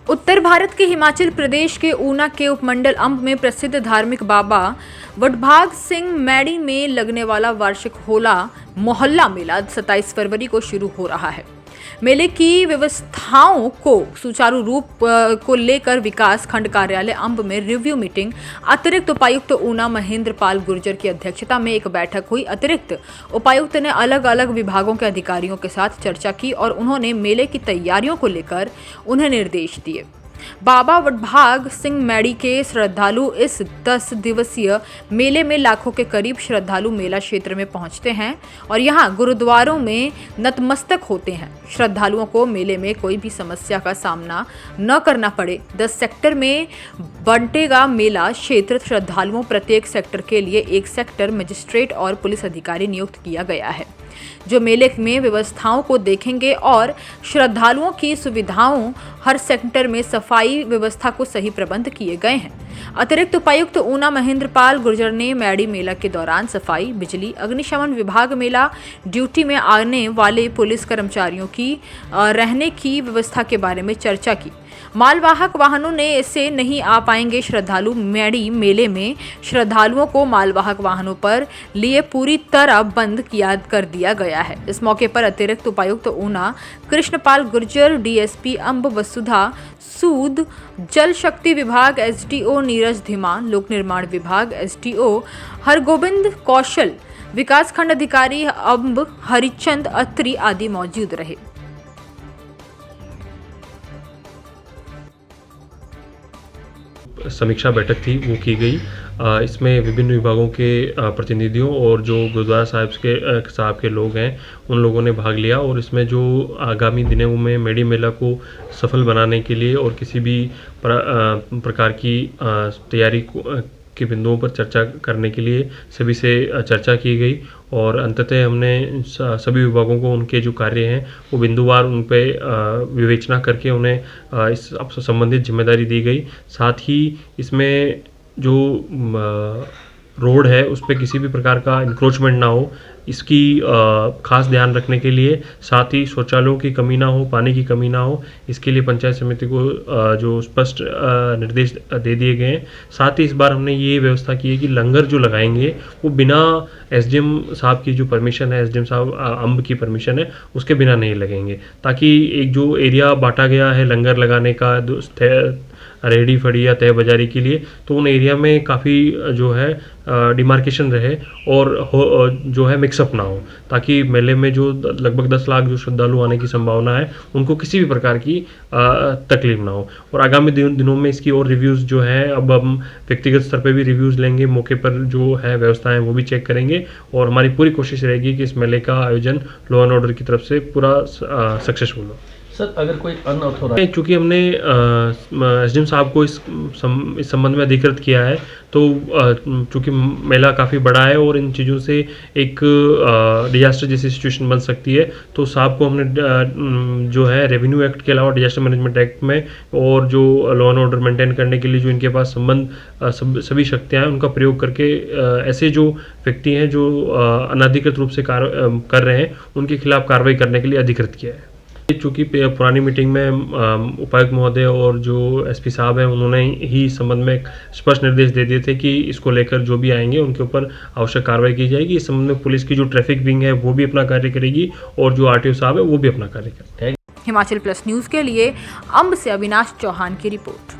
उत्तर भारत के हिमाचल प्रदेश के ऊना के उपमंडल अंब में प्रसिद्ध धार्मिक बाबा वडभाग सिंह मैड़ी में लगने वाला वार्षिक होला मोहल्ला मेला 27 फरवरी को शुरू हो रहा है। मेले की व्यवस्थाओं को सुचारू रूप को लेकर विकास खंड कार्यालय अंब में रिव्यू मीटिंग अतिरिक्त उपायुक्त ऊना महेंद्र पाल गुर्जर की अध्यक्षता में एक बैठक हुई। अतिरिक्त उपायुक्त ने अलग अलग विभागों के अधिकारियों के साथ चर्चा की और उन्होंने मेले की तैयारियों को लेकर उन्हें निर्देश दिए। बाबा वडभाग सिंह मैड़ी के श्रद्धालु इस 10 दिवसीय मेले में लाखों के करीब श्रद्धालु मेला क्षेत्र में पहुंचते हैं और यहां गुरुद्वारों में नतमस्तक होते हैं। श्रद्धालुओं को मेले में कोई भी समस्या का सामना न करना पड़े 10 सेक्टर में बंटेगा मेला क्षेत्र। श्रद्धालुओं प्रत्येक सेक्टर के लिए एक सेक्टर मजिस्ट्रेट और पुलिस अधिकारी नियुक्त किया गया है जो मेले में व्यवस्थाओं को देखेंगे और श्रद्धालुओं की सुविधाओं हर सेक्टर में सफाई व्यवस्था को सही प्रबंध किए गए हैं। अतिरिक्त उपायुक्त ऊना महेंद्र पाल गुर्जर ने मैड़ी मेला के दौरान सफाई, बिजली, अग्निशमन विभाग, मेला ड्यूटी में आने वाले पुलिस कर्मचारियों की रहने की व्यवस्था के बारे में चर्चा की। मालवाहक वाहनों ने इससे नहीं आ पाएंगे श्रद्धालु। मैड़ी मेले में श्रद्धालुओं को मालवाहक वाहनों पर लिए पूरी तरह बंद कर दिया गया है। इस मौके पर अतिरिक्त उपायुक्त ऊना कृष्णपाल गुर्जर, डीएसपी अंब वसुधा सूद, जल शक्ति विभाग एसडीओ नीरज धीमान, लोक निर्माण विभाग एसडीओ हरगोबिंद कौशल, विकास खंड अधिकारी अंब हरिचंद अत्री आदि मौजूद रहे। समीक्षा बैठक थी वो की गई। इसमें विभिन्न विभागों के प्रतिनिधियों और जो गुरुद्वारा साहब के लोग हैं उन लोगों ने भाग लिया और इसमें जो आगामी दिनों में मैड़ी मेला को सफल बनाने के लिए और किसी भी प्रकार की तैयारी के बिंदुओं पर चर्चा करने के लिए सभी से चर्चा की गई और अंततः हमने सभी विभागों को उनके जो कार्य हैं वो बिंदुवार उन पे विवेचना करके उन्हें इस संबंधित जिम्मेदारी दी गई। साथ ही इसमें जो रोड है उस पर किसी भी प्रकार का इंक्रोचमेंट ना हो, इसकी खास ध्यान रखने के लिए, साथ ही शौचालयों की कमी ना हो, पानी की कमी ना हो, इसके लिए पंचायत समिति को जो स्पष्ट निर्देश दे दिए गए हैं। साथ ही इस बार हमने ये व्यवस्था की है कि लंगर जो लगाएंगे वो बिना एसडीएम साहब की जो परमिशन है, एसडीएम साहब अंब की परमिशन है, उसके बिना नहीं लगेंगे, ताकि एक जो एरिया बांटा गया है लंगर लगाने का रेहड़ी फड़ी या तय बाजारी के लिए, तो उन एरिया में काफ़ी जो है डिमार्केशन रहे और जो है मिक्सअप ना हो, ताकि मेले में जो लगभग 10 लाख जो श्रद्धालु आने की संभावना है उनको किसी भी प्रकार की तकलीफ ना हो। और आगामी दिनों में इसकी और रिव्यूज़ जो है अब हम व्यक्तिगत स्तर पे भी रिव्यूज़ लेंगे, मौके पर जो है व्यवस्थाएं वो भी चेक करेंगे और हमारी पूरी कोशिश रहेगी कि इस मेले का आयोजन लॉ एंड ऑर्डर की तरफ से पूरा सक्सेसफुल हो। सर, अगर कोई अनऑथोराइज्ड, चूँकि हमने एसडीएम साहब को इस संबंध में अधिकृत किया है, तो चूँकि मेला काफ़ी बड़ा है और इन चीज़ों से एक डिजास्टर जैसी सिचुएशन बन सकती है, तो साहब को हमने जो है रेवेन्यू एक्ट के अलावा डिजास्टर मैनेजमेंट एक्ट में और जो लॉ एंड ऑर्डर मेंटेन करने के लिए जो इनके पास संबंध सभी शक्तियाँ हैं उनका प्रयोग करके ऐसे जो व्यक्ति हैं जो अनधिकृत रूप से कर रहे हैं उनके खिलाफ कार्रवाई करने के लिए अधिकृत किया है। चूँकि पुरानी मीटिंग में उपायुक्त महोदय और जो एसपी साहब हैं उन्होंने ही संबंध में स्पष्ट निर्देश दे दिए थे कि इसको लेकर जो भी आएंगे उनके ऊपर आवश्यक कार्रवाई की जाएगी। इस संबंध में पुलिस की जो ट्रैफिक विंग है वो भी अपना कार्य करेगी और जो आरटीओ साहब है वो भी अपना कार्य करेंगे। हिमाचल प्लस न्यूज़ के लिए अंब से अविनाश चौहान की रिपोर्ट।